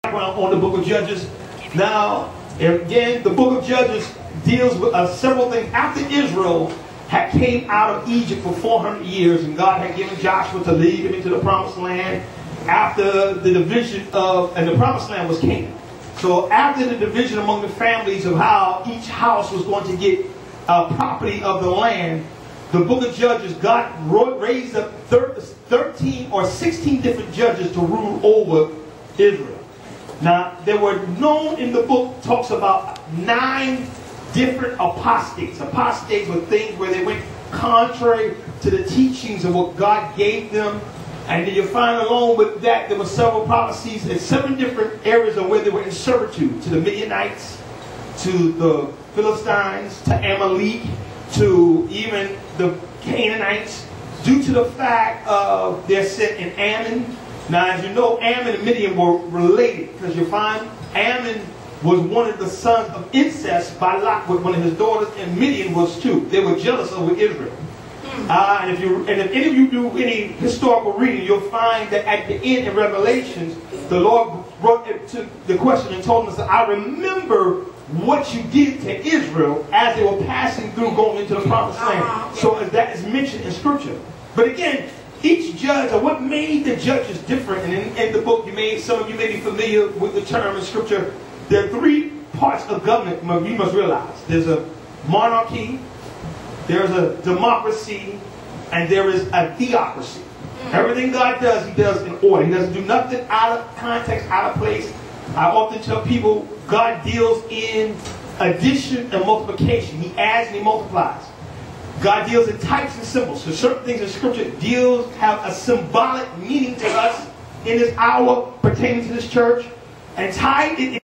On the book of Judges. Now, again, the book of Judges deals with several things. After Israel had came out of Egypt for 400 years, and God had given Joshua to lead him into the promised land, after the division of, and the promised land was Canaan. So after the division among the families of how each house was going to get property of the land, the book of Judges, God raised up 13 or 16 different judges to rule over Israel. Now, there were known in the book, talks about 9 different apostates. Apostates were things where they went contrary to the teachings of what God gave them. And then you find along with that, there were several prophecies in 7 different areas of where they were in servitude. To the Midianites, to the Philistines, to Amalek, to even the Canaanites, due to the fact of their sin in Ammon. Now, as you know, Ammon and Midian were related, because you find Ammon was one of the sons of incest by Lot with one of his daughters, and Midian was too. They were jealous over Israel. And if any of you do any historical reading, you'll find that at the end in Revelations, the Lord brought it to the question and told us that I remember what you did to Israel as they were passing through going into the promised land. So that is mentioned in Scripture. But again, each judge, or what made the judges different, and in the book, some of you may be familiar with the term in Scripture. There are 3 parts of government you must realize. There's a monarchy, there's a democracy, and there is a theocracy. Everything God does, He does in order. He doesn't do nothing out of context, out of place. I often tell people, God deals in addition and multiplication. He adds and He multiplies. God deals in types and symbols. So certain things in Scripture have a symbolic meaning to us in this hour pertaining to this church. And tied it